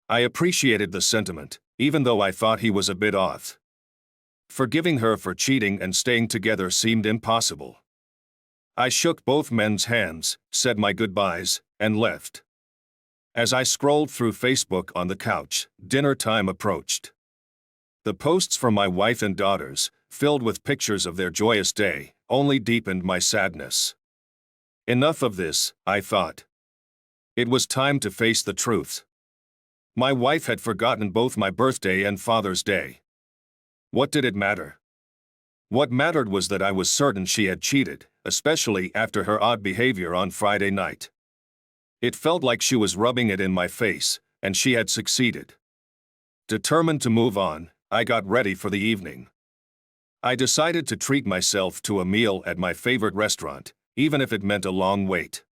I appreciated the sentiment, even though I thought he was a bit off. Forgiving her for cheating and staying together seemed impossible. I shook both men's hands, said my goodbyes, and left. As I scrolled through Facebook on the couch, dinner time approached. The posts from my wife and daughters, filled with pictures of their joyous day, only deepened my sadness. Enough of this, I thought. It was time to face the truth. My wife had forgotten both my birthday and Father's Day. What did it matter? What mattered was that I was certain she had cheated, especially after her odd behavior on Friday night. It felt like she was rubbing it in my face, and she had succeeded. Determined to move on, I got ready for the evening. I decided to treat myself to a meal at my favorite restaurant, even if it meant a long wait.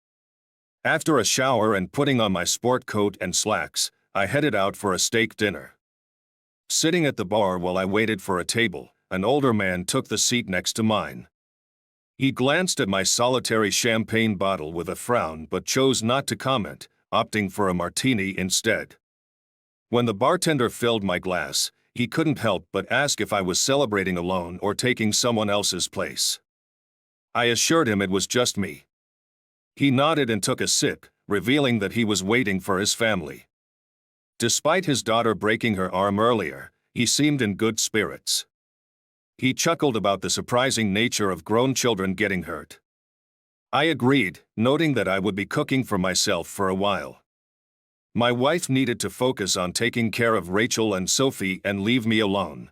After a shower and putting on my sport coat and slacks, I headed out for a steak dinner. Sitting at the bar while I waited for a table, an older man took the seat next to mine. He glanced at my solitary champagne bottle with a frown but chose not to comment, opting for a martini instead. When the bartender filled my glass, he couldn't help but ask if I was celebrating alone or taking someone else's place. I assured him it was just me. He nodded and took a sip, revealing that he was waiting for his family. Despite his daughter breaking her arm earlier, he seemed in good spirits. He chuckled about the surprising nature of grown children getting hurt. I agreed, noting that I would be cooking for myself for a while. My wife needed to focus on taking care of Rachel and Sophie and leave me alone.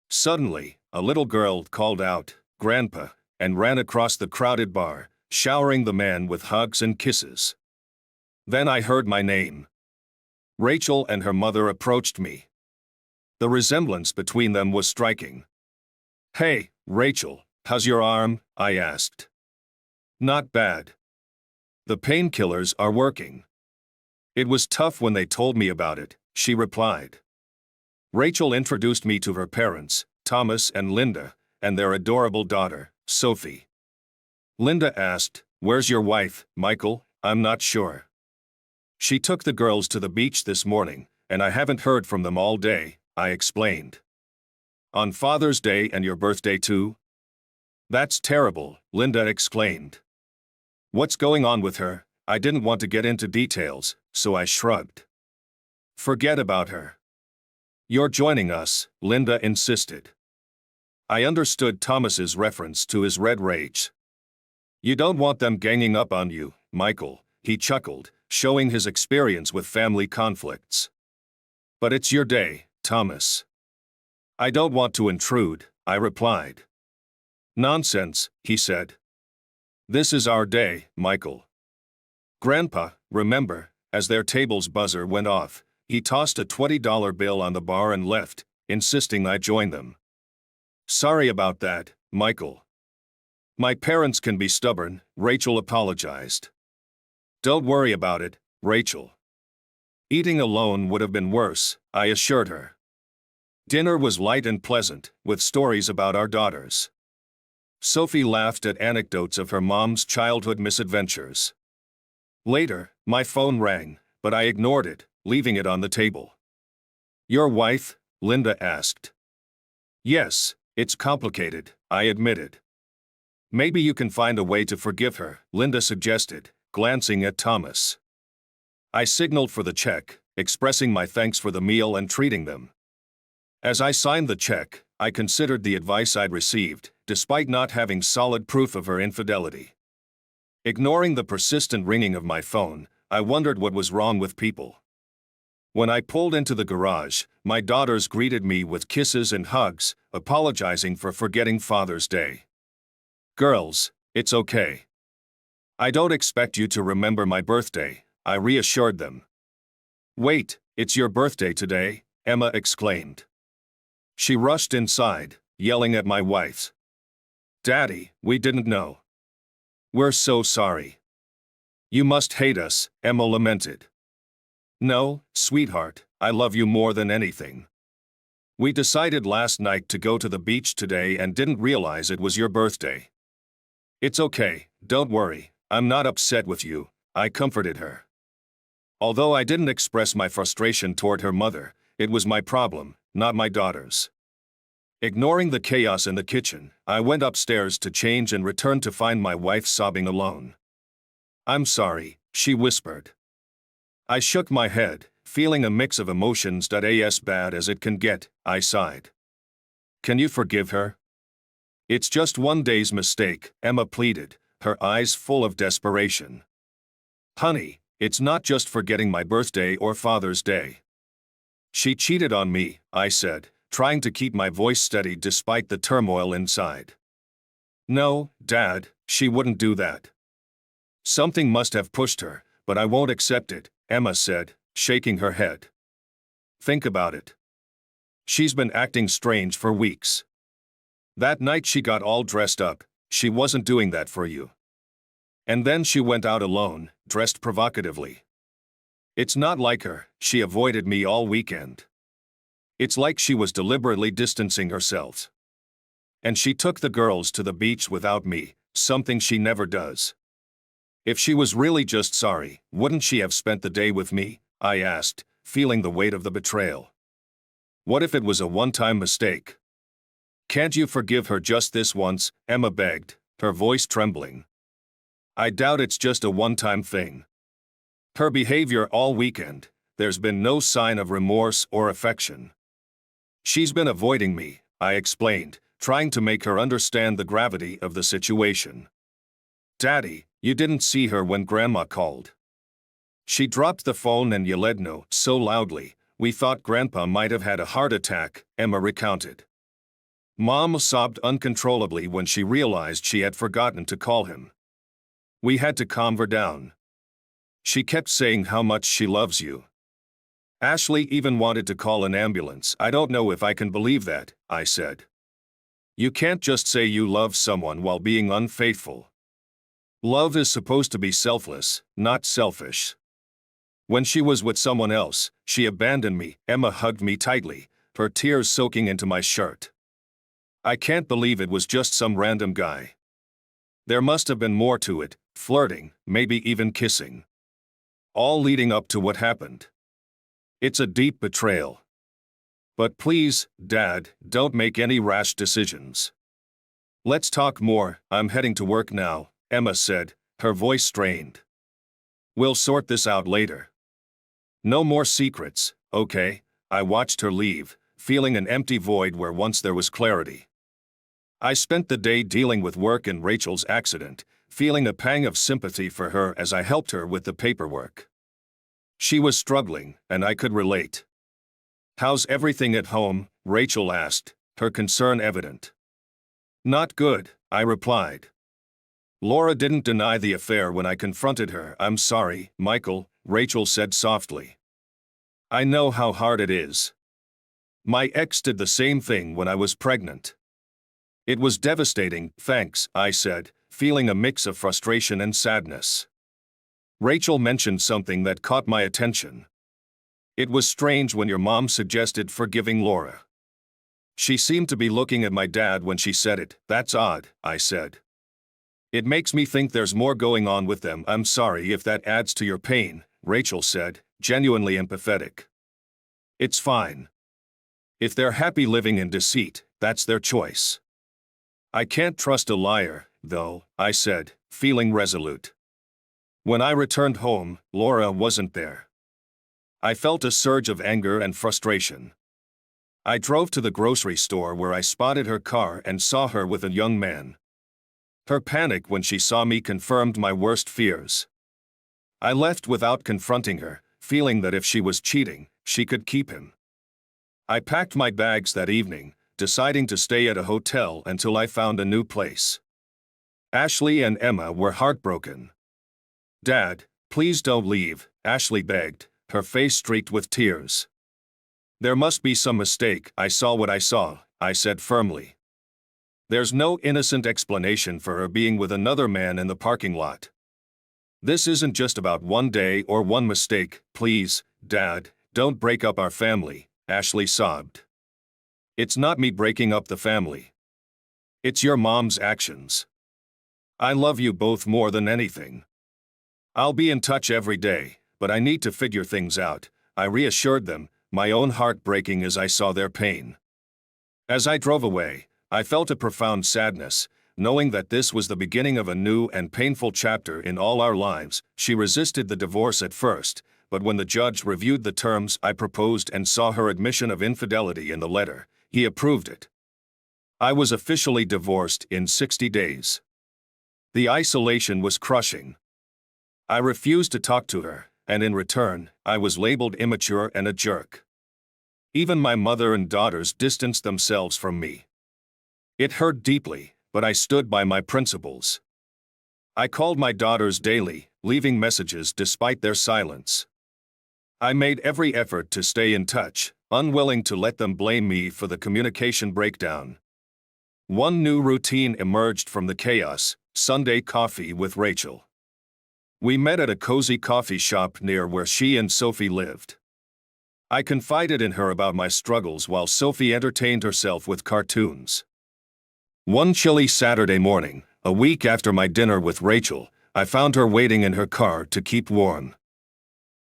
Suddenly, a little girl called out, "Grandpa," and ran across the crowded bar, showering the man with hugs and kisses. Then I heard my name. Rachel and her mother approached me. The resemblance between them was striking. "Hey, Rachel, how's your arm?" I asked. "Not bad. The painkillers are working." "It was tough when they told me about it," she replied. Rachel introduced me to her parents, Thomas and Linda, and their adorable daughter, Sophie. Linda asked, "Where's your wife, Michael?" "I'm not sure. She took the girls to the beach this morning, and I haven't heard from them all day," I explained. "On Father's Day and your birthday too?" "That's terrible," Linda exclaimed. "What's going on with her?" I didn't want to get into details, so I shrugged. "Forget about her." "You're joining us," Linda insisted. I understood Thomas's reference to his red rage. "You don't want them ganging up on you, Michael," he chuckled, showing his experience with family conflicts. "But it's your day, Thomas." "I don't want to intrude," I replied. "Nonsense," he said. "This is our day, Michael." "Grandpa, remember," as their table's buzzer went off, he tossed a $20 bill on the bar and left, insisting I join them. "Sorry about that, Michael." "My parents can be stubborn," Rachel apologized. "Don't worry about it, Rachel." Eating alone would have been worse, I assured her. Dinner was light and pleasant, with stories about our daughters. Sophie laughed at anecdotes of her mom's childhood misadventures. Later, my phone rang, but I ignored it, leaving it on the table. "Your wife?" Linda asked. "Yes, it's complicated," I admitted. "Maybe you can find a way to forgive her," Linda suggested, glancing at Thomas. I signaled for the check, expressing my thanks for the meal and treating them. As I signed the check, I considered the advice I'd received, despite not having solid proof of her infidelity. Ignoring the persistent ringing of my phone, I wondered what was wrong with people. When I pulled into the garage, my daughters greeted me with kisses and hugs, apologizing for forgetting Father's Day. "Girls, it's okay. I don't expect you to remember my birthday," I reassured them. "Wait, it's your birthday today," Emma exclaimed. She rushed inside, yelling at my wife. "Daddy, we didn't know. We're so sorry." "You must hate us," Emma lamented. "No, sweetheart, I love you more than anything. We decided last night to go to the beach today and didn't realize it was your birthday." "It's okay, don't worry, I'm not upset with you," I comforted her. Although I didn't express my frustration toward her mother, it was my problem, not my daughter's. Ignoring the chaos in the kitchen, I went upstairs to change and returned to find my wife sobbing alone. "I'm sorry," she whispered. I shook my head, feeling a mix of emotions. As bad as it can get, I sighed. "Can you forgive her?" "It's just one day's mistake," Emma pleaded, her eyes full of desperation. "Honey, it's not just forgetting my birthday or Father's Day." "She cheated on me," I said, trying to keep my voice steady despite the turmoil inside. "No, Dad, she wouldn't do that." "Something must have pushed her, but I won't accept it," Emma said, shaking her head. "Think about it. She's been acting strange for weeks. That night she got all dressed up, she wasn't doing that for you. And then she went out alone, dressed provocatively. It's not like her, she avoided me all weekend. It's like she was deliberately distancing herself. And she took the girls to the beach without me, something she never does. If she was really just sorry, wouldn't she have spent the day with me?" I asked, feeling the weight of the betrayal. "What if it was a one-time mistake?" "Can't you forgive her just this once?" Emma begged, her voice trembling. "I doubt it's just a one-time thing. Her behavior all weekend, there's been no sign of remorse or affection. She's been avoiding me," I explained, trying to make her understand the gravity of the situation. "Daddy, you didn't see her when Grandma called. She dropped the phone and yelled no so loudly, we thought Grandpa might have had a heart attack," Emma recounted. "Mom sobbed uncontrollably when she realized she had forgotten to call him. We had to calm her down. She kept saying how much she loves you. Ashley even wanted to call an ambulance." "I don't know if I can believe that," I said. "You can't just say you love someone while being unfaithful. Love is supposed to be selfless, not selfish. When she was with someone else, she abandoned me." Emma hugged me tightly, her tears soaking into my shirt. "I can't believe it was just some random guy. There must have been more to it, flirting, maybe even kissing. All leading up to what happened. It's a deep betrayal. But please, Dad, don't make any rash decisions. Let's talk more. I'm heading to work now," Emma said, her voice strained. "We'll sort this out later. No more secrets, okay?" I watched her leave, feeling an empty void where once there was clarity. I spent the day dealing with work and Rachel's accident, feeling a pang of sympathy for her as I helped her with the paperwork. She was struggling, and I could relate. "How's everything at home?" Rachel asked, her concern evident. "Not good," I replied. "Laura didn't deny the affair when I confronted her." "I'm sorry, Michael," Rachel said softly. "I know how hard it is. My ex did the same thing when I was pregnant. It was devastating." "Thanks," I said, feeling a mix of frustration and sadness. Rachel mentioned something that caught my attention. "It was strange when your mom suggested forgiving Laura. She seemed to be looking at my dad when she said it." "That's odd," I said. "It makes me think there's more going on with them." "I'm sorry if that adds to your pain," Rachel said, genuinely empathetic. "It's fine. If they're happy living in deceit, that's their choice. I can't trust a liar, though," I said, feeling resolute. When I returned home, Laura wasn't there. I felt a surge of anger and frustration. I drove to the grocery store where I spotted her car and saw her with a young man. Her panic when she saw me confirmed my worst fears. I left without confronting her, feeling that if she was cheating, she could keep him. I packed my bags that evening, deciding to stay at a hotel until I found a new place. Ashley and Emma were heartbroken. "Dad, please don't leave," Ashley begged, her face streaked with tears. "There must be some mistake." "I saw what I saw," I said firmly. "There's no innocent explanation for her being with another man in the parking lot. This isn't just about one day or one mistake." "Please, Dad, don't break up our family," Ashley sobbed. "It's not me breaking up the family. It's your mom's actions. I love you both more than anything. I'll be in touch every day," but I need to figure things out, I reassured them, my own heart breaking as I saw their pain. As I drove away, I felt a profound sadness, knowing that this was the beginning of a new and painful chapter in all our lives. She resisted the divorce at first, but when the judge reviewed the terms I proposed and saw her admission of infidelity in the letter, he approved it. I was officially divorced in 60 days. The isolation was crushing. I refused to talk to her, and in return, I was labeled immature and a jerk. Even my mother and daughters distanced themselves from me. It hurt deeply, but I stood by my principles. I called my daughters daily, leaving messages despite their silence. I made every effort to stay in touch, unwilling to let them blame me for the communication breakdown. One new routine emerged from the chaos: Sunday coffee with Rachel. We met at a cozy coffee shop near where she and Sophie lived. I confided in her about my struggles while Sophie entertained herself with cartoons. One chilly Saturday morning, a week after my dinner with Rachel, I found her waiting in her car to keep warm.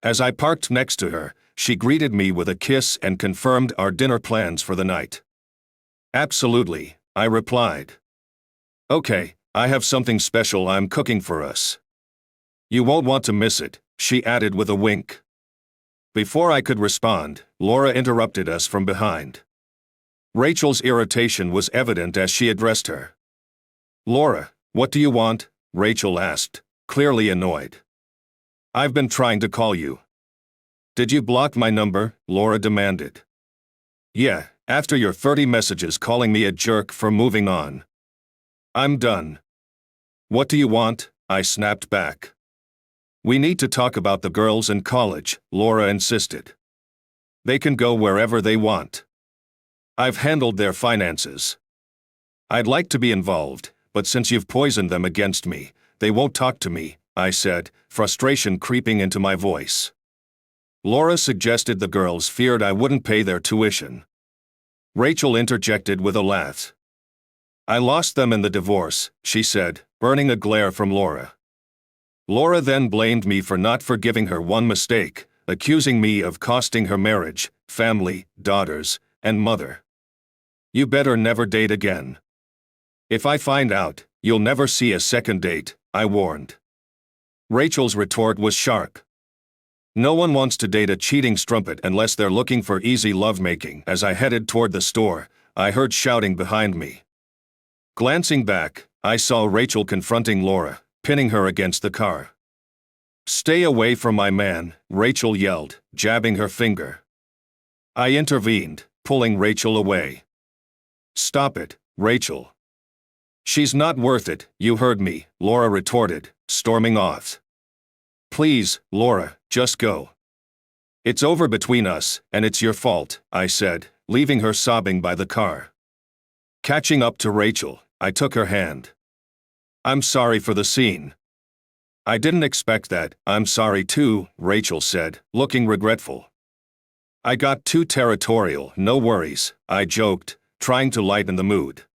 As I parked next to her, she greeted me with a kiss and confirmed our dinner plans for the night. "Absolutely," I replied. "Okay, I have something special I'm cooking for us. You won't want to miss it," she added with a wink. Before I could respond, Laura interrupted us from behind. Rachel's irritation was evident as she addressed her. "Laura, what do you want?" Rachel asked, clearly annoyed. "I've been trying to call you." "Did you block my number?" Laura demanded. "Yeah, after your 30 messages calling me a jerk for moving on. I'm done." "What do you want?" I snapped back. "We need to talk about the girls in college," Laura insisted. "They can go wherever they want. I've handled their finances. I'd like to be involved, but since you've poisoned them against me, they won't talk to me," I said, frustration creeping into my voice. Laura suggested the girls feared I wouldn't pay their tuition. Rachel interjected with a laugh. "I lost them in the divorce," she said, burning a glare from Laura. Laura then blamed me for not forgiving her one mistake, accusing me of costing her marriage, family, daughters, and mother. "You better never date again. If I find out, you'll never see a second date," I warned. Rachel's retort was sharp. "No one wants to date a cheating strumpet unless they're looking for easy lovemaking." As I headed toward the store, I heard shouting behind me. Glancing back, I saw Rachel confronting Laura, pinning her against the car. "Stay away from my man," Rachel yelled, jabbing her finger. I intervened, pulling Rachel away. "Stop it, Rachel." "She's not worth it, you heard me," Laura retorted, storming off. "Please, Laura, just go. It's over between us, and it's your fault," I said, leaving her sobbing by the car. Catching up to Rachel, I took her hand. "I'm sorry for the scene." "I didn't expect that." "I'm sorry too," Rachel said, looking regretful. "I got too territorial." "No worries," I joked, trying to lighten the mood.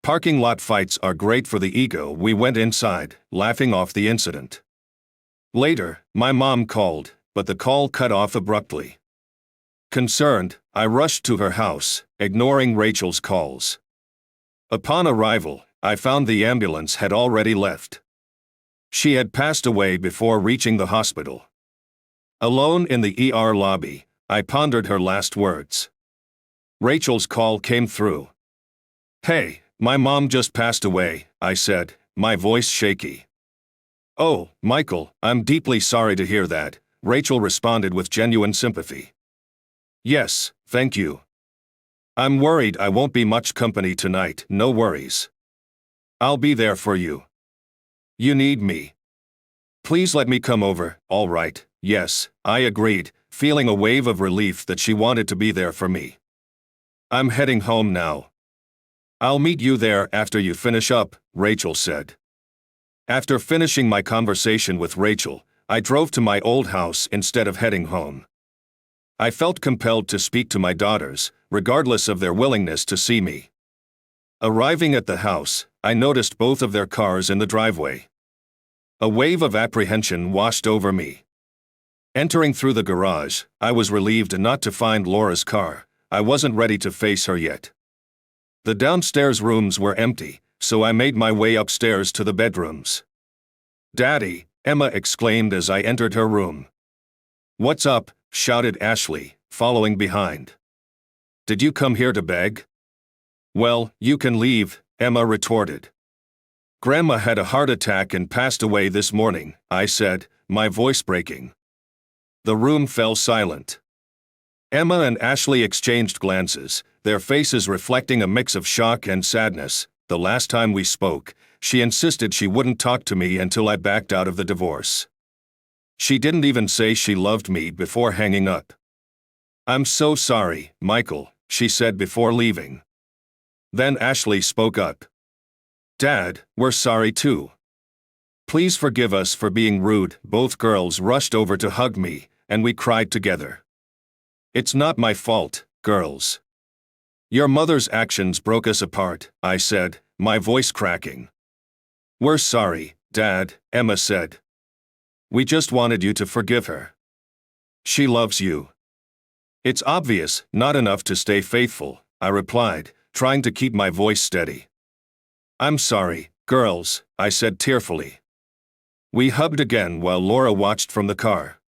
"Parking lot fights are great for the ego." We went inside, laughing off the incident. Later, my mom called, but the call cut off abruptly. Concerned, I rushed to her house, ignoring Rachel's calls. Upon arrival, I found the ambulance had already left. She had passed away before reaching the hospital. Alone in the ER lobby, I pondered her last words. Rachel's call came through. "Hey, my mom just passed away," I said, my voice shaky. "Oh, Michael, I'm deeply sorry to hear that," Rachel responded with genuine sympathy. "Yes, thank you. I'm worried I won't be much company tonight." "No worries. I'll be there for you. You need me. Please let me come over." "All right." "Yes," I agreed, feeling a wave of relief that she wanted to be there for me. "I'm heading home now." "I'll meet you there after you finish up," Rachel said. After finishing my conversation with Rachel, I drove to my old house instead of heading home. I felt compelled to speak to my daughters, regardless of their willingness to see me. Arriving at the house, I noticed both of their cars in the driveway. A wave of apprehension washed over me. Entering through the garage, I was relieved not to find Laura's car. I wasn't ready to face her yet. The downstairs rooms were empty, so I made my way upstairs to the bedrooms. "Daddy," Emma exclaimed as I entered her room. "What's up?" shouted Ashley, following behind. "Did you come here to beg?" "Well, you can leave," Emma retorted. "Grandma had a heart attack and passed away this morning," I said, my voice breaking. The room fell silent. Emma and Ashley exchanged glances, their faces reflecting a mix of shock and sadness. The last time we spoke, she insisted she wouldn't talk to me until I backed out of the divorce. She didn't even say she loved me before hanging up. "I'm so sorry, Michael," she said before leaving. Then Ashley spoke up. "Dad, we're sorry too. Please forgive us for being rude." Both girls rushed over to hug me, and we cried together. "It's not my fault, girls. Your mother's actions broke us apart," I said, my voice cracking. "We're sorry, Dad," Emma said. "We just wanted you to forgive her. She loves you." "It's obvious, not enough to stay faithful," I replied, trying to keep my voice steady. "I'm sorry, girls," I said tearfully. We hugged again while Laura watched from the car.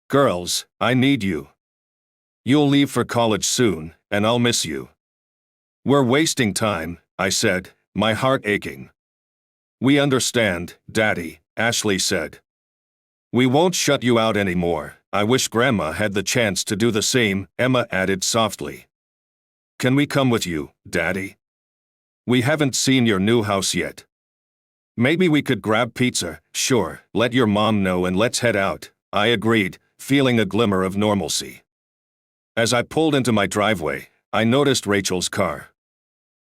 "Girls, I need you. You'll leave for college soon, and I'll miss you." "We're wasting time," I said, my heart aching. "We understand, Daddy," Ashley said. "We won't shut you out anymore. I wish Grandma had the chance to do the same," Emma added softly. "Can we come with you, Daddy? We haven't seen your new house yet." "Maybe we could grab pizza." "Sure, let your mom know and let's head out," I agreed, feeling a glimmer of normalcy. As I pulled into my driveway, I noticed Rachel's car.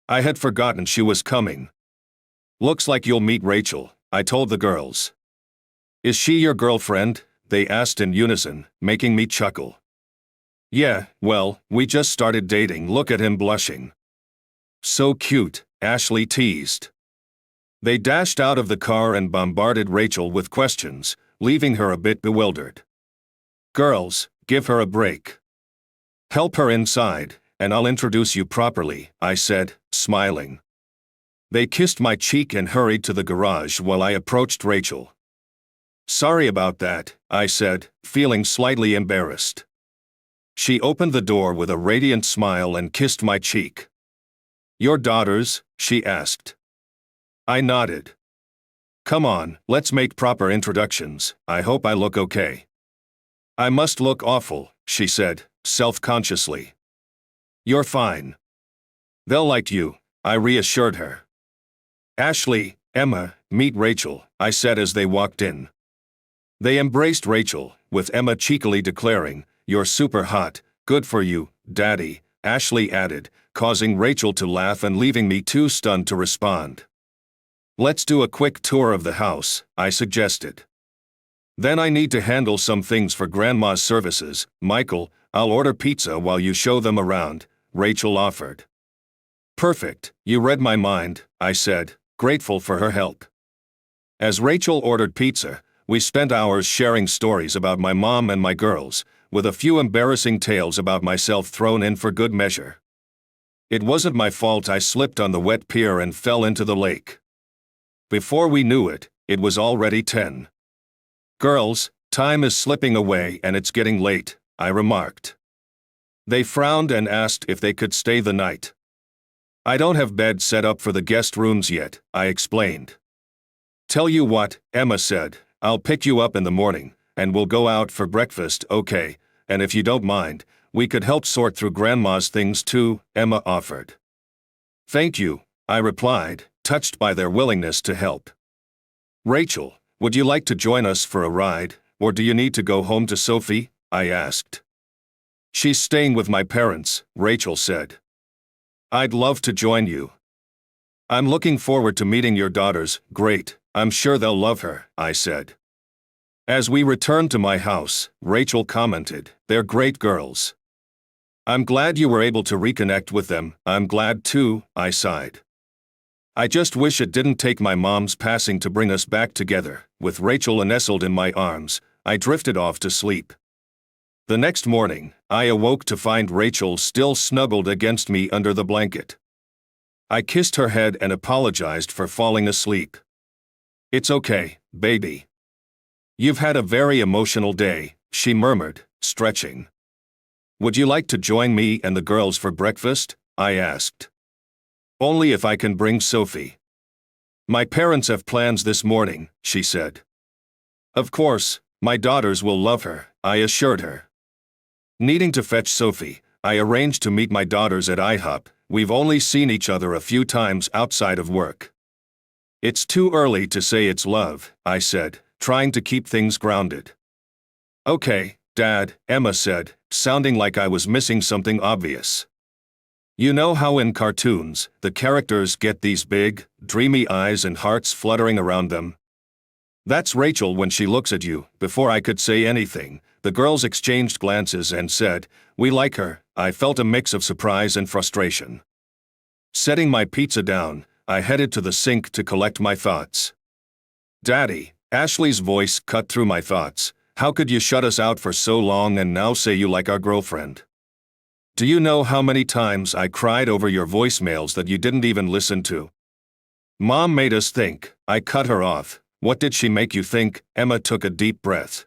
I had forgotten she was coming. "Looks like you'll meet Rachel," I told the girls. "Is she your girlfriend?" they asked in unison, making me chuckle. "Yeah, well, we just started dating." Look at him blushing. "So cute," Ashley teased. They dashed out of the car and bombarded Rachel with questions, leaving her a bit bewildered. "Girls, give her a break. Help her inside, and I'll introduce you properly," I said, smiling. They kissed my cheek and hurried to the garage while I approached Rachel. "Sorry about that," I said, feeling slightly embarrassed. She opened the door with a radiant smile and kissed my cheek. "Your daughters?" she asked. I nodded. "Come on, let's make proper introductions. I hope I look okay." "I must look awful," she said, self-consciously. "You're fine. They'll like you," I reassured her. "Ashley, Emma, meet Rachel," I said as they walked in. They embraced Rachel, with Emma cheekily declaring, "You're super hot, good for you, Daddy," Ashley added, causing Rachel to laugh and leaving me too stunned to respond. "Let's do a quick tour of the house," I suggested. "Then I need to handle some things for Grandma's services. Michael, I'll order pizza while you show them around," Rachel offered. "Perfect, you read my mind," I said, grateful for her help. As Rachel ordered pizza, we spent hours sharing stories about my mom and my girls, with a few embarrassing tales about myself thrown in for good measure. It wasn't my fault I slipped on the wet pier and fell into the lake. Before we knew it, it was already 10. "Girls, time is slipping away and it's getting late," I remarked. They frowned and asked if they could stay the night. "I don't have beds set up for the guest rooms yet," I explained. "Tell you what," Emma said, "I'll pick you up in the morning, and we'll go out for breakfast, okay? And if you don't mind, we could help sort through Grandma's things too," Emma offered. "Thank you," I replied, touched by their willingness to help. "Rachel, would you like to join us for a ride, or do you need to go home to Sophie?" I asked. "She's staying with my parents," Rachel said. "I'd love to join you." "I'm looking forward to meeting your daughters." "Great, I'm sure they'll love her," I said. As we returned to my house, Rachel commented, "They're great girls." "I'm glad you were able to reconnect with them." "I'm glad too," I sighed. "I just wish it didn't take my mom's passing to bring us back together." With Rachel nestled in my arms, I drifted off to sleep. The next morning, I awoke to find Rachel still snuggled against me under the blanket. I kissed her head and apologized for falling asleep. "It's okay, baby. You've had a very emotional day," she murmured, stretching. "Would you like to join me and the girls for breakfast?" I asked. "Only if I can bring Sophie." "My parents have plans this morning," she said. "Of course, my daughters will love her," I assured her. Needing to fetch Sophie, I arranged to meet my daughters at IHOP. We've only seen each other a few times outside of work. "It's too early to say it's love," I said, trying to keep things grounded. "Okay, Dad," Emma said, sounding like I was missing something obvious. "You know how in cartoons, the characters get these big, dreamy eyes and hearts fluttering around them? That's Rachel when she looks at you." Before I could say anything, the girls exchanged glances and said, "We like her." I felt a mix of surprise and frustration. Setting my pizza down, I headed to the sink to collect my thoughts. "Daddy," Ashley's voice cut through my thoughts, "how could you shut us out for so long and now say you like our girlfriend? Do you know how many times I cried over your voicemails that you didn't even listen to?" "Mom made us think," I cut her off. "What did she make you think?" Emma took a deep breath.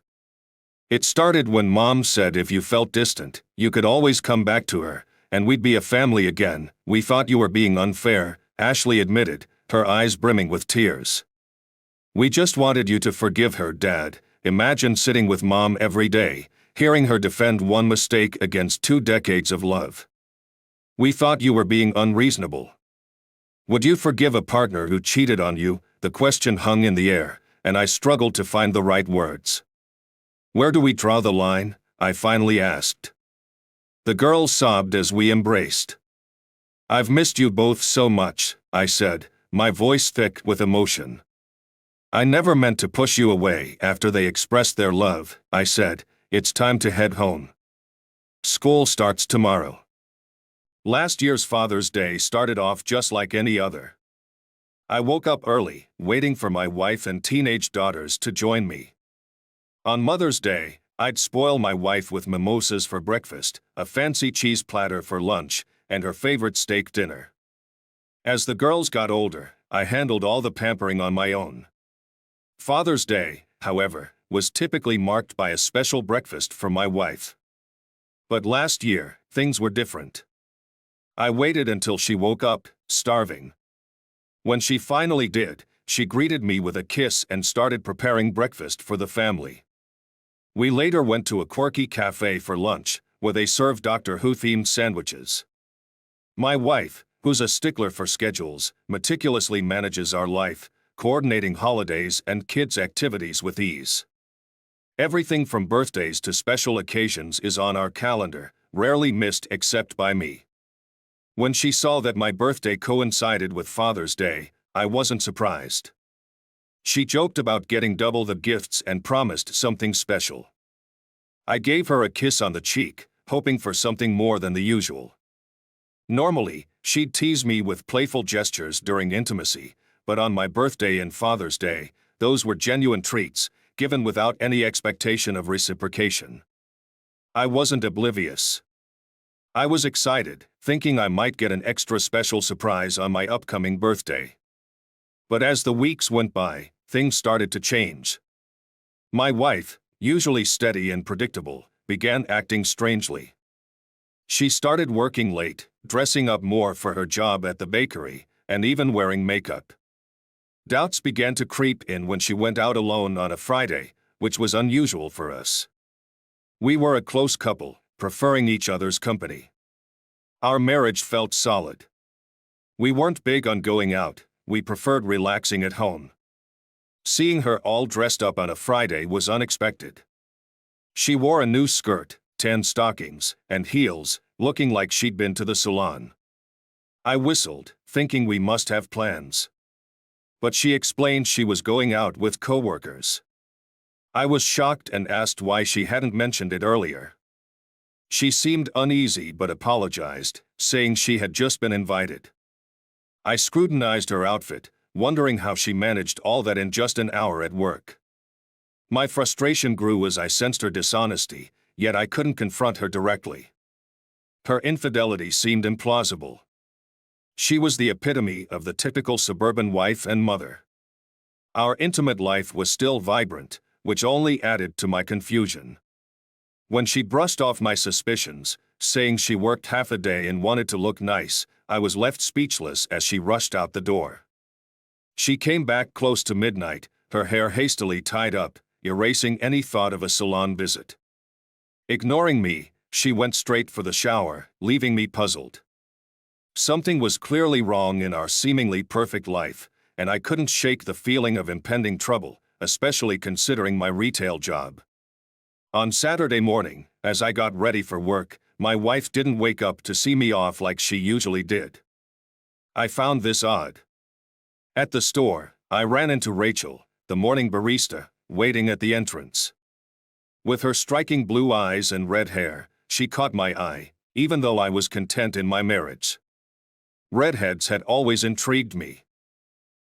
"It started when Mom said if you felt distant, you could always come back to her, and we'd be a family again. We thought you were being unfair," Ashley admitted, her eyes brimming with tears. "We just wanted you to forgive her, Dad." Imagine sitting with Mom every day, hearing her defend one mistake against 2 decades of love. "We thought you were being unreasonable. Would you forgive a partner who cheated on you?" The question hung in the air, and I struggled to find the right words. "Where do we draw the line?" I finally asked. The girls sobbed as we embraced. "I've missed you both so much," I said, my voice thick with emotion. "I never meant to push you away." After they expressed their love, I said, "It's time to head home. School starts tomorrow." Last year's Father's Day started off just like any other. I woke up early, waiting for my wife and teenage daughters to join me. On Mother's Day, I'd spoil my wife with mimosas for breakfast, a fancy cheese platter for lunch, and her favorite steak dinner. As the girls got older, I handled all the pampering on my own. Father's Day, however, was typically marked by a special breakfast for my wife. But last year, things were different. I waited until she woke up, starving. When she finally did, she greeted me with a kiss and started preparing breakfast for the family. We later went to a quirky cafe for lunch, where they served Doctor Who-themed sandwiches. My wife, who's a stickler for schedules, meticulously manages our life, coordinating holidays and kids' activities with ease. Everything from birthdays to special occasions is on our calendar, rarely missed except by me. When she saw that my birthday coincided with Father's Day, I wasn't surprised. She joked about getting double the gifts and promised something special. I gave her a kiss on the cheek, hoping for something more than the usual. Normally, she'd tease me with playful gestures during intimacy, but on my birthday and Father's Day, those were genuine treats, given without any expectation of reciprocation. I wasn't oblivious. I was excited, thinking I might get an extra special surprise on my upcoming birthday. But as the weeks went by, things started to change. My wife, usually steady and predictable, began acting strangely. She started working late, dressing up more for her job at the bakery, and even wearing makeup. Doubts began to creep in when she went out alone on a Friday, which was unusual for us. We were a close couple, preferring each other's company. Our marriage felt solid. We weren't big on going out, we preferred relaxing at home. Seeing her all dressed up on a Friday was unexpected. She wore a new skirt, tan stockings, and heels, looking like she'd been to the salon. I whistled, thinking we must have plans. But she explained she was going out with coworkers. I was shocked and asked why she hadn't mentioned it earlier. She seemed uneasy but apologized, saying she had just been invited. I scrutinized her outfit, wondering how she managed all that in just an hour at work. My frustration grew as I sensed her dishonesty, yet I couldn't confront her directly. Her infidelity seemed implausible. She was the epitome of the typical suburban wife and mother. Our intimate life was still vibrant, which only added to my confusion. When she brushed off my suspicions, saying she worked half a day and wanted to look nice, I was left speechless as she rushed out the door. She came back close to midnight, her hair hastily tied up, erasing any thought of a salon visit. Ignoring me, she went straight for the shower, leaving me puzzled. Something was clearly wrong in our seemingly perfect life, and I couldn't shake the feeling of impending trouble, especially considering my retail job. On Saturday morning, as I got ready for work, my wife didn't wake up to see me off like she usually did. I found this odd. At the store, I ran into Rachel, the morning barista, waiting at the entrance. With her striking blue eyes and red hair, she caught my eye, even though I was content in my marriage. Redheads had always intrigued me.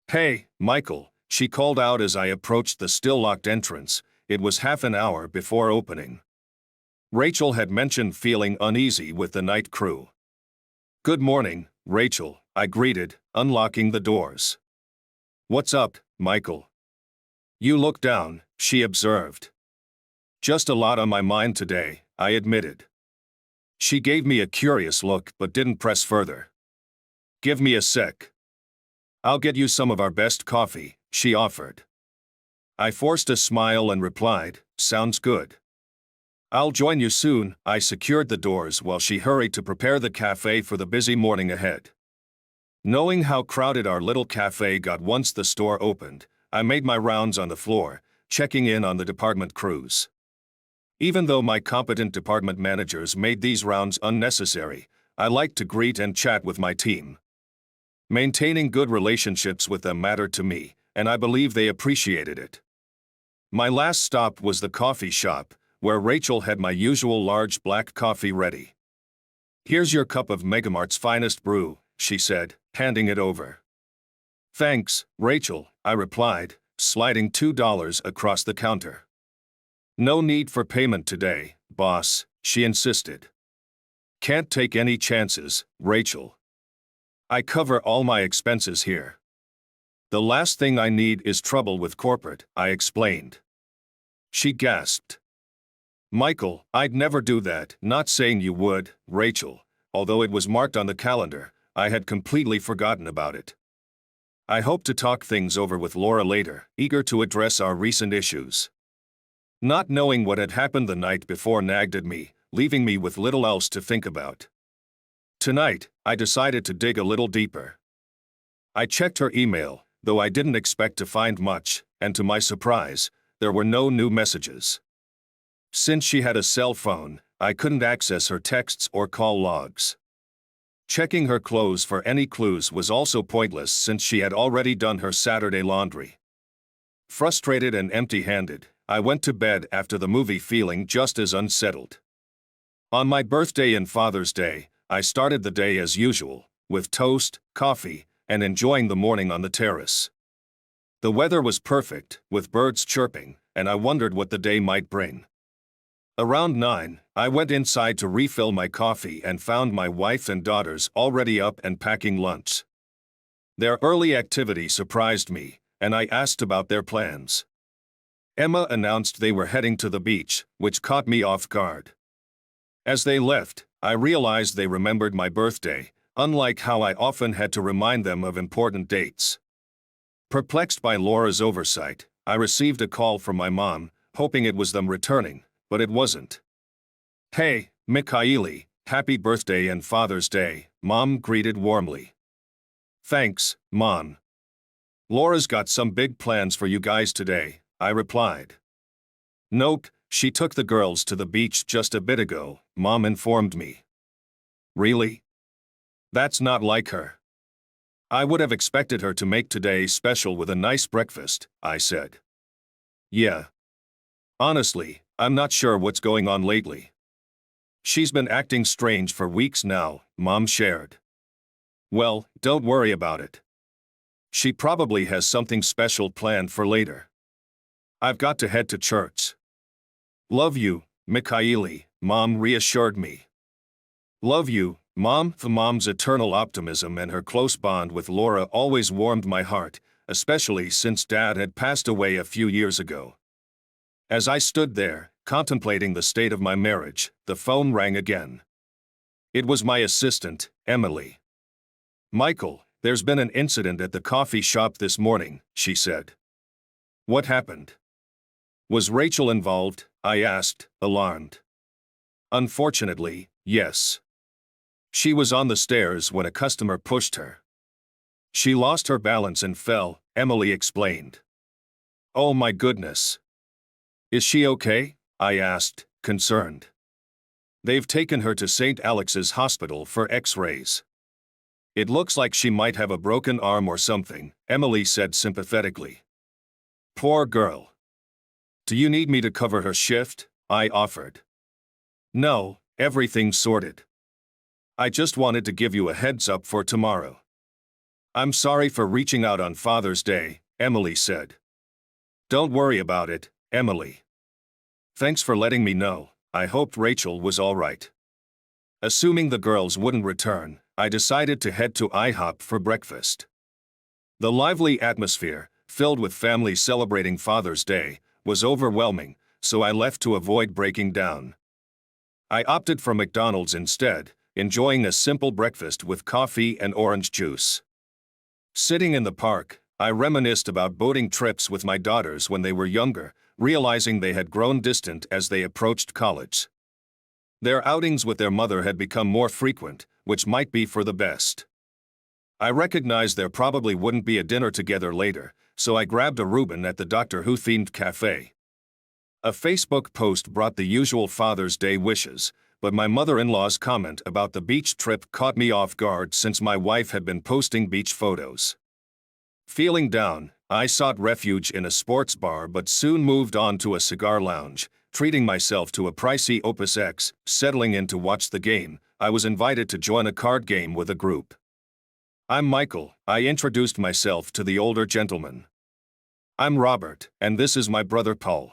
"Hey, Michael," she called out as I approached the still-locked entrance. It was half an hour before opening. Rachel had mentioned feeling uneasy with the night crew. "Good morning, Rachel," I greeted, unlocking the doors. "What's up, Michael?" "You look down," she observed. "Just a lot on my mind today," I admitted. She gave me a curious look but didn't press further. "Give me a sec. I'll get you some of our best coffee," she offered. I forced a smile and replied, "Sounds good." "I'll join you soon." I secured the doors while she hurried to prepare the cafe for the busy morning ahead. Knowing how crowded our little cafe got once the store opened, I made my rounds on the floor, checking in on the department crews. Even though my competent department managers made these rounds unnecessary, I liked to greet and chat with my team. Maintaining good relationships with them mattered to me, and I believe they appreciated it. My last stop was the coffee shop, where Rachel had my usual large black coffee ready. "Here's your cup of Megamart's finest brew," she said, handing it over. "Thanks, Rachel," I replied, sliding $2 across the counter. "No need for payment today, boss," she insisted. "Can't take any chances, Rachel. I cover all my expenses here." "The last thing I need is trouble with corporate," I explained. She gasped. "Michael, I'd never do that." "Not saying you would, Rachel. Although it was marked on the calendar, I had completely forgotten about it. I hope to talk things over with Laura later, eager to address our recent issues. Not knowing what had happened the night before nagged at me, leaving me with little else to think about. Tonight, I decided to dig a little deeper. I checked her email, though I didn't expect to find much, and to my surprise, there were no new messages. Since she had a cell phone, I couldn't access her texts or call logs. Checking her clothes for any clues was also pointless since she had already done her Saturday laundry. Frustrated and empty-handed, I went to bed after the movie feeling just as unsettled. On my birthday and Father's Day, I started the day as usual, with toast, coffee, and enjoying the morning on the terrace. The weather was perfect, with birds chirping, and I wondered what the day might bring. Around 9, I went inside to refill my coffee and found my wife and daughters already up and packing lunch. Their early activity surprised me, and I asked about their plans. Emma announced they were heading to the beach, which caught me off guard. As they left, I realized they remembered my birthday, unlike how I often had to remind them of important dates. Perplexed by Laura's oversight, I received a call from my mom, hoping it was them returning, but it wasn't. "Hey, Mikhaili, happy birthday and Father's Day," Mom greeted warmly. "Thanks, Mom. Laura's got some big plans for you guys today," I replied. "Nope, she took the girls to the beach just a bit ago," Mom informed me. "Really? That's not like her. I would have expected her to make today special with a nice breakfast," I said. "Yeah. Honestly, I'm not sure what's going on lately. She's been acting strange for weeks now," Mom shared. "Well, don't worry about it. She probably has something special planned for later." I've got to head to church. Love you, Mikhaili, Mom reassured me. Love you, Mom. The mom's eternal optimism and her close bond with Laura always warmed my heart, especially since Dad had passed away a few years ago. As I stood there, contemplating the state of my marriage, the phone rang again. It was my assistant, Emily. Michael, there's been an incident at the coffee shop this morning, she said. What happened? Was Rachel involved? I asked, alarmed. Unfortunately, yes. She was on the stairs when a customer pushed her. She lost her balance and fell, Emily explained. Oh my goodness. Is she okay? I asked, concerned. They've taken her to St. Alex's Hospital for x-rays. It looks like she might have a broken arm or something, Emily said sympathetically. Poor girl. Do you need me to cover her shift? I offered. No, everything's sorted. I just wanted to give you a heads up for tomorrow. I'm sorry for reaching out on Father's Day, Emily said. Don't worry about it, Emily. Thanks for letting me know. I hoped Rachel was all right. Assuming the girls wouldn't return, I decided to head to IHOP for breakfast. The lively atmosphere, filled with families celebrating Father's Day, was overwhelming, so I left to avoid breaking down. I opted for McDonald's instead, enjoying a simple breakfast with coffee and orange juice. Sitting in the park, I reminisced about boating trips with my daughters when they were younger, realizing they had grown distant as they approached college. Their outings with their mother had become more frequent, which might be for the best. I recognized there probably wouldn't be a dinner together later, so I grabbed a Reuben at the Doctor Who-themed cafe. A Facebook post brought the usual Father's Day wishes, but my mother-in-law's comment about the beach trip caught me off guard since my wife had been posting beach photos. Feeling down, I sought refuge in a sports bar but soon moved on to a cigar lounge, treating myself to a pricey Opus X. Settling in to watch the game, I was invited to join a card game with a group. I'm Michael, I introduced myself to the older gentleman. I'm Robert, and this is my brother Paul.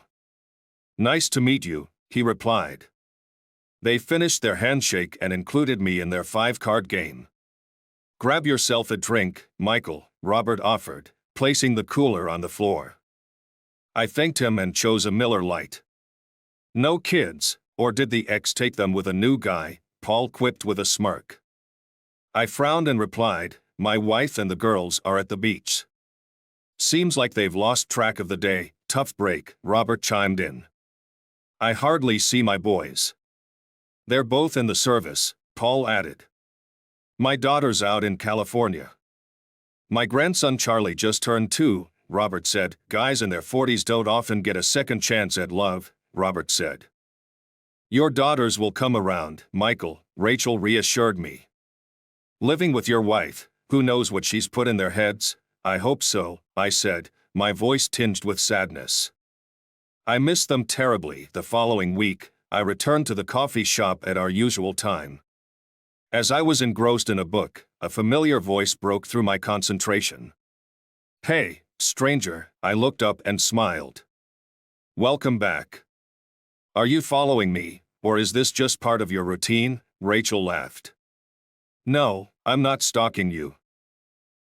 Nice to meet you, he replied. They finished their handshake and included me in their 5-card game. Grab yourself a drink, Michael, Robert offered, placing the cooler on the floor. I thanked him and chose a Miller Lite. No kids, or did the ex take them with a new guy? Paul quipped with a smirk. I frowned and replied, my wife and the girls are at the beach. Seems like they've lost track of the day. Tough break, Robert chimed in. I hardly see my boys. They're both in the service, Paul added. My daughter's out in California. My grandson Charlie just turned 2, Robert said. Guys in their 40s don't often get a second chance at love, Robert said. Your daughters will come around, Michael, Rachel reassured me. Living with your wife, who knows what she's put in their heads? I hope so, I said, my voice tinged with sadness. I missed them terribly. The following week, I returned to the coffee shop at our usual time. As I was engrossed in a book, a familiar voice broke through my concentration. Hey, stranger, I looked up and smiled. Welcome back. Are you following me, or is this just part of your routine? Rachel laughed. No, I'm not stalking you.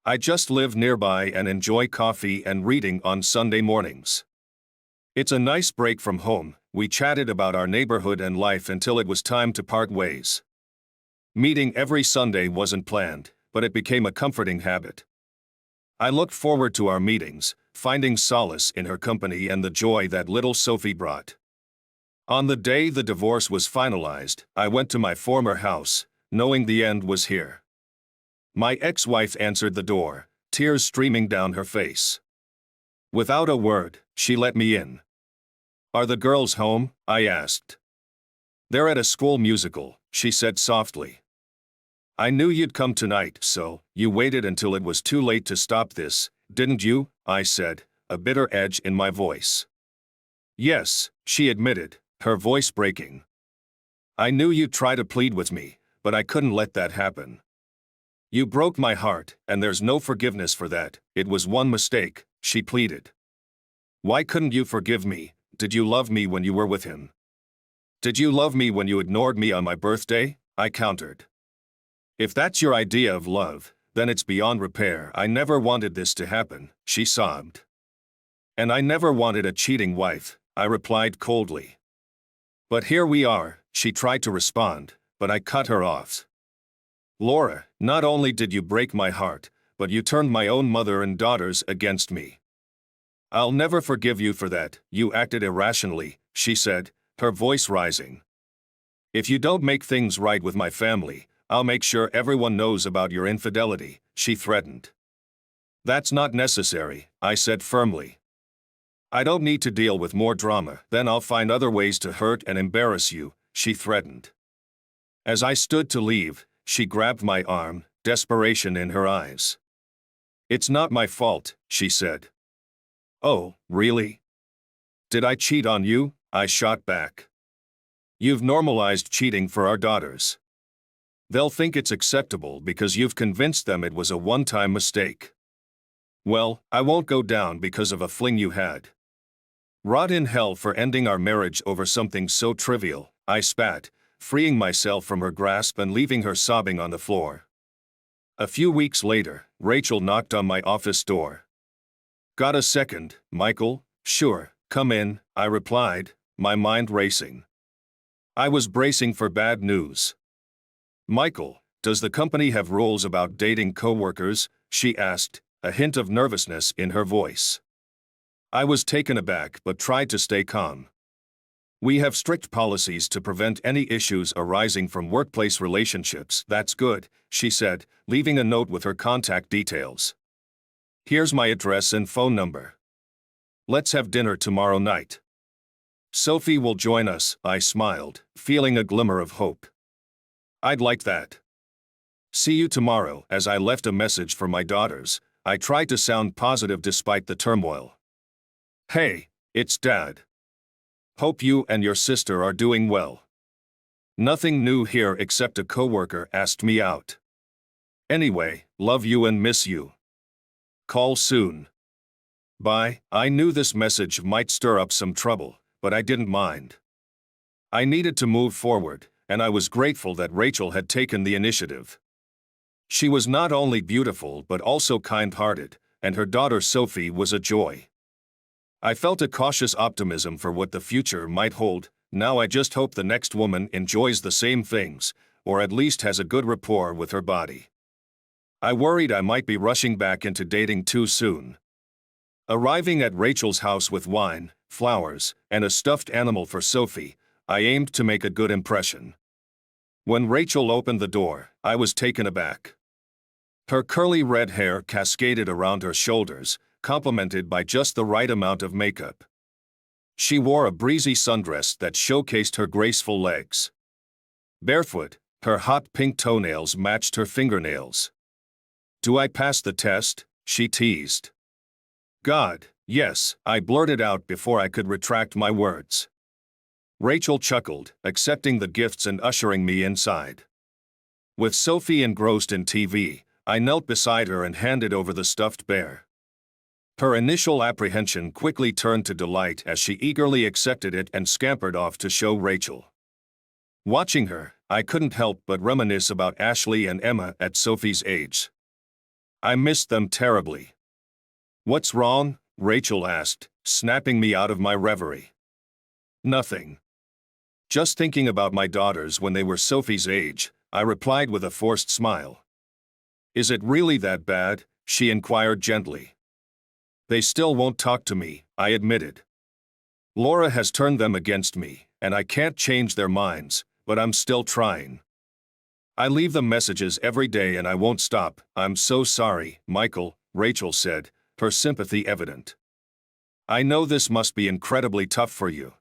I just live nearby and enjoy coffee and reading on Sunday mornings. It's a nice break from home. We chatted about our neighborhood and life until it was time to part ways. Meeting every Sunday wasn't planned, but it became a comforting habit. I looked forward to our meetings, finding solace in her company and the joy that little Sophie brought. On the day the divorce was finalized, I went to my former house, knowing the end was here. My ex-wife answered the door, tears streaming down her face. Without a word, she let me in. Are the girls home? I asked. They're at a school musical, she said softly. I knew you'd come tonight, so you waited until it was too late to stop this, didn't you? I said, a bitter edge in my voice. Yes, she admitted, her voice breaking. I knew you'd try to plead with me, but I couldn't let that happen. You broke my heart, and there's no forgiveness for that. It was one mistake, she pleaded. Why couldn't you forgive me? Did you love me when you were with him? Did you love me when you ignored me on my birthday? I countered. If that's your idea of love, then it's beyond repair. I never wanted this to happen, she sobbed. And I never wanted a cheating wife, I replied coldly. But here we are, she tried to respond, but I cut her off. Laura, not only did you break my heart, but you turned my own mother and daughters against me. I'll never forgive you for that. You acted irrationally, she said, her voice rising. If you don't make things right with my family, I'll make sure everyone knows about your infidelity, she threatened. That's not necessary, I said firmly. I don't need to deal with more drama, then I'll find other ways to hurt and embarrass you, she threatened. As I stood to leave, she grabbed my arm, desperation in her eyes. It's not my fault, she said. Oh, really? Did I cheat on you? I shot back. You've normalized cheating for our daughters. They'll think it's acceptable because you've convinced them it was a one-time mistake. Well, I won't go down because of a fling you had. Rot in hell for ending our marriage over something so trivial, I spat, freeing myself from her grasp and leaving her sobbing on the floor. A few weeks later, Rachel knocked on my office door. Got a second, Michael? Sure, come in, I replied, my mind racing. I was bracing for bad news. Michael, does the company have rules about dating coworkers? She asked, a hint of nervousness in her voice. I was taken aback but tried to stay calm. We have strict policies to prevent any issues arising from workplace relationships. That's good, she said, leaving a note with her contact details. Here's my address and phone number. Let's have dinner tomorrow night. Sophie will join us, I smiled, feeling a glimmer of hope. I'd like that. See you tomorrow. As I left a message for my daughters, I tried to sound positive despite the turmoil. Hey, it's Dad. Hope you and your sister are doing well. Nothing new here except a coworker asked me out. Anyway, love you and miss you. Call soon. Bye. I knew this message might stir up some trouble, but I didn't mind. I needed to move forward, and I was grateful that Rachel had taken the initiative. She was not only beautiful but also kind-hearted, and her daughter Sophie was a joy. I felt a cautious optimism for what the future might hold. Now I just hope the next woman enjoys the same things, or at least has a good rapport with her body. I worried I might be rushing back into dating too soon. Arriving at Rachel's house with wine, flowers, and a stuffed animal for Sophie, I aimed to make a good impression. When Rachel opened the door, I was taken aback. Her curly red hair cascaded around her shoulders, complemented by just the right amount of makeup. She wore a breezy sundress that showcased her graceful legs. Barefoot, her hot pink toenails matched her fingernails. Do I pass the test? She teased. God, yes, I blurted out before I could retract my words. Rachel chuckled, accepting the gifts and ushering me inside. With Sophie engrossed in TV, I knelt beside her and handed over the stuffed bear. Her initial apprehension quickly turned to delight as she eagerly accepted it and scampered off to show Rachel. Watching her, I couldn't help but reminisce about Ashley and Emma at Sophie's age. I missed them terribly. What's wrong? Rachel asked, snapping me out of my reverie. Nothing. Just thinking about my daughters when they were Sophie's age, I replied with a forced smile. Is it really that bad? She inquired gently. They still won't talk to me, I admitted. Laura has turned them against me, and I can't change their minds, but I'm still trying. I leave them messages every day and I won't stop. I'm so sorry, Michael, Rachel said, her sympathy evident. I know this must be incredibly tough for you.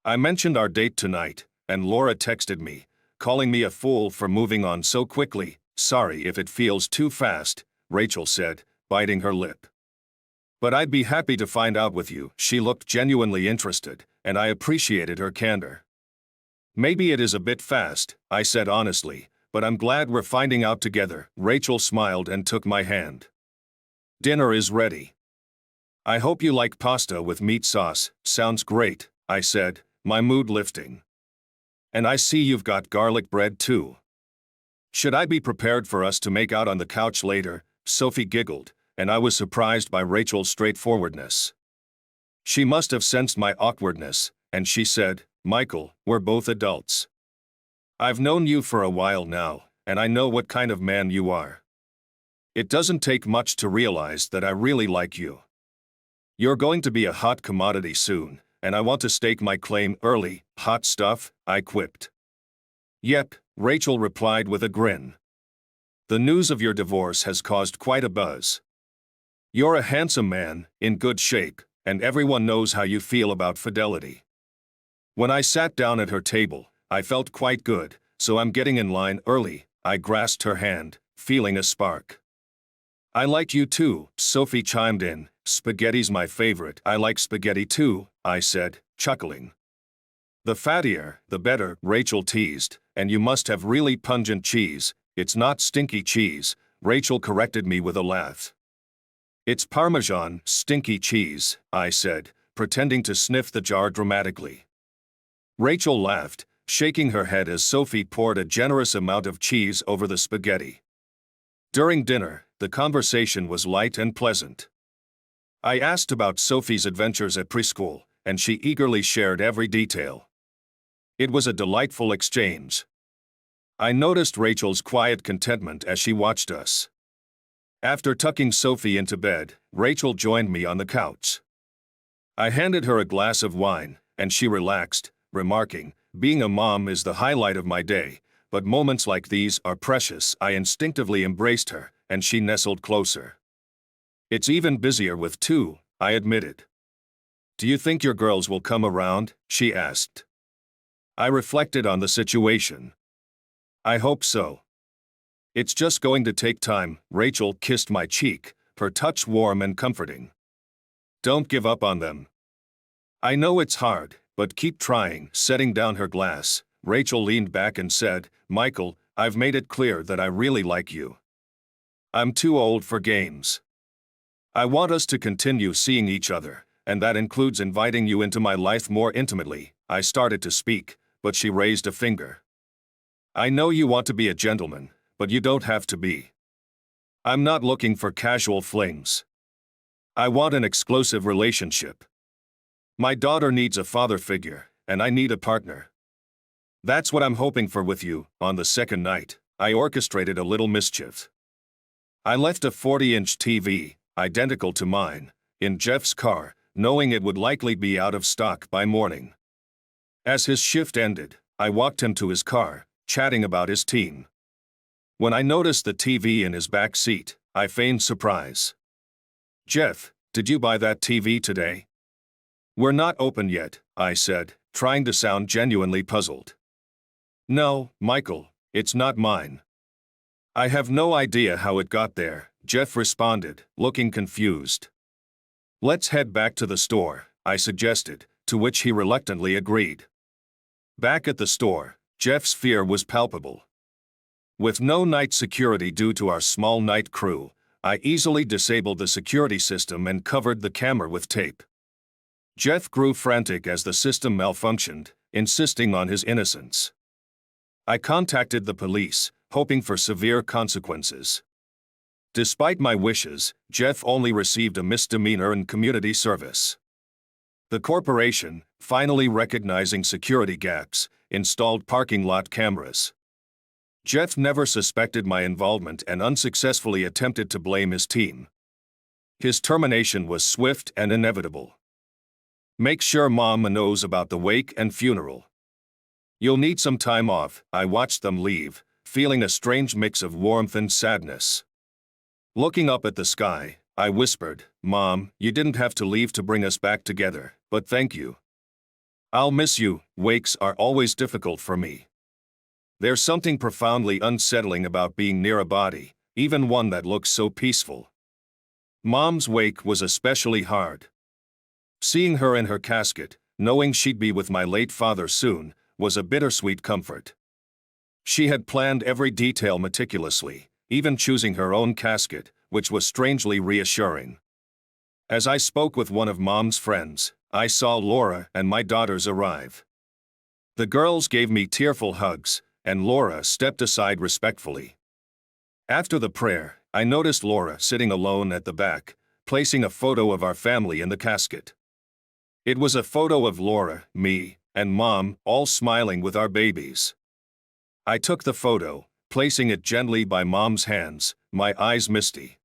I mentioned our date tonight, and Laura texted me, calling me a fool for moving on so quickly. Sorry if it feels too fast, Rachel said, biting her lip. But I'd be happy to find out with you. She looked genuinely interested, and I appreciated her candor. Maybe it is a bit fast, I said honestly, but I'm glad we're finding out together. Rachel smiled and took my hand. Dinner is ready. I hope you like pasta with meat sauce. Sounds great, I said, my mood lifting. And I see you've got garlic bread too. Should I be prepared for us to make out on the couch later? Sophie giggled, and I was surprised by Rachel's straightforwardness. She must have sensed my awkwardness, and she said, Michael, we're both adults. I've known you for a while now, and I know what kind of man you are. It doesn't take much to realize that I really like you. You're going to be a hot commodity soon, and I want to stake my claim early. Hot stuff, I quipped. Yep, Rachel replied with a grin. The news of your divorce has caused quite a buzz. You're a handsome man, in good shape, and everyone knows how you feel about fidelity. When I sat down at her table, I felt quite good, so I'm getting in line early. I grasped her hand, feeling a spark. I like you too, Sophie chimed in. Spaghetti's my favorite. I like spaghetti too, I said, chuckling. The fattier, the better, Rachel teased, and you must have really pungent cheese. It's not stinky cheese, Rachel corrected me with a laugh. It's Parmesan, stinky cheese, I said, pretending to sniff the jar dramatically. Rachel laughed, shaking her head as Sophie poured a generous amount of cheese over the spaghetti. During dinner, the conversation was light and pleasant. I asked about Sophie's adventures at preschool, and she eagerly shared every detail. It was a delightful exchange. I noticed Rachel's quiet contentment as she watched us. After tucking Sophie into bed, Rachel joined me on the couch. I handed her a glass of wine, and she relaxed, remarking, being a mom is the highlight of my day, but moments like these are precious. I instinctively embraced her, and she nestled closer. It's even busier with two, I admitted. Do you think your girls will come around? She asked. I reflected on the situation. I hope so. It's just going to take time. Rachel kissed my cheek, her touch warm and comforting. Don't give up on them. I know it's hard, but keep trying. Setting down her glass, Rachel leaned back and said, Michael, I've made it clear that I really like you. I'm too old for games. I want us to continue seeing each other, and that includes inviting you into my life more intimately. I started to speak, but she raised a finger. I know you want to be a gentleman, but you don't have to be. I'm not looking for casual flings. I want an exclusive relationship. My daughter needs a father figure, and I need a partner. That's what I'm hoping for with you. On the second night, I orchestrated a little mischief. I left a 40-inch TV, identical to mine, in Jeff's car, knowing it would likely be out of stock by morning. As his shift ended, I walked him to his car, chatting about his team. When I noticed the TV in his back seat, I feigned surprise. Jeff, did you buy that TV today? We're not open yet, I said, trying to sound genuinely puzzled. No, Michael, it's not mine. I have no idea how it got there, Jeff responded, looking confused. Let's head back to the store, I suggested, to which he reluctantly agreed. Back at the store, Jeff's fear was palpable. With no night security due to our small night crew, I easily disabled the security system and covered the camera with tape. Jeff grew frantic as the system malfunctioned, insisting on his innocence. I contacted the police, hoping for severe consequences. Despite my wishes, Jeff only received a misdemeanor in community service. The corporation, finally recognizing security gaps, installed parking lot cameras. Jeff never suspected my involvement and unsuccessfully attempted to blame his team. His termination was swift and inevitable. Make sure Mom knows about the wake and funeral. You'll need some time off. I watched them leave, feeling a strange mix of warmth and sadness. Looking up at the sky, I whispered, Mom, you didn't have to leave to bring us back together, but thank you. I'll miss you. Wakes are always difficult for me. There's something profoundly unsettling about being near a body, even one that looks so peaceful. Mom's wake was especially hard. Seeing her in her casket, knowing she'd be with my late father soon, was a bittersweet comfort. She had planned every detail meticulously, even choosing her own casket, which was strangely reassuring. As I spoke with one of Mom's friends, I saw Laura and my daughters arrive. The girls gave me tearful hugs, and Laura stepped aside respectfully. After the prayer, I noticed Laura sitting alone at the back, placing a photo of our family in the casket. It was a photo of Laura, me, and Mom, all smiling with our babies. I took the photo, placing it gently by Mom's hands, my eyes misty.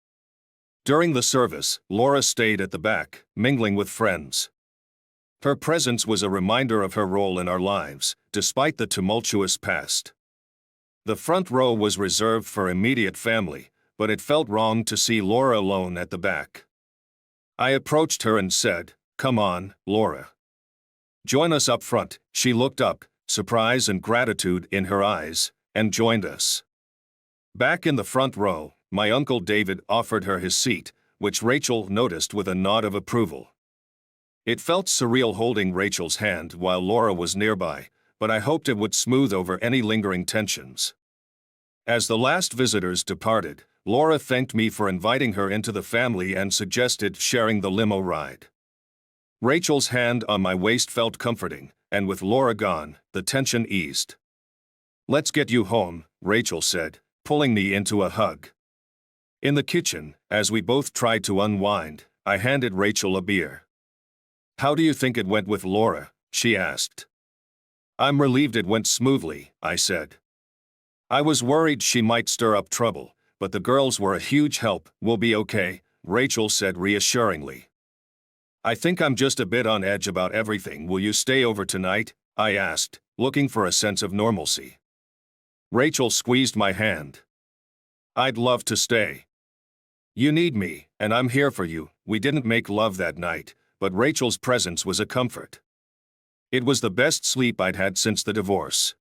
During the service, Laura stayed at the back, mingling with friends. Her presence was a reminder of her role in our lives, despite the tumultuous past. The front row was reserved for immediate family, but it felt wrong to see Laura alone at the back. I approached her and said, "Come on, Laura. Join us up front." She looked up, surprise and gratitude in her eyes, and joined us. Back in the front row, my Uncle David offered her his seat, which Rachel noticed with a nod of approval. It felt surreal holding Rachel's hand while Laura was nearby, but I hoped it would smooth over any lingering tensions. As the last visitors departed, Laura thanked me for inviting her into the family and suggested sharing the limo ride. Rachel's hand on my waist felt comforting, and with Laura gone, the tension eased. "Let's get you home," Rachel said, pulling me into a hug. In the kitchen, as we both tried to unwind, I handed Rachel a beer. "How do you think it went with Laura?" she asked. "I'm relieved it went smoothly," I said. "I was worried she might stir up trouble, but the girls were a huge help." "We'll be okay," Rachel said reassuringly. "I think I'm just a bit on edge about everything. Will you stay over tonight?" I asked, looking for a sense of normalcy. Rachel squeezed my hand. "I'd love to stay. You need me, and I'm here for you." We didn't make love that night, but Rachel's presence was a comfort. It was the best sleep I'd had since the divorce.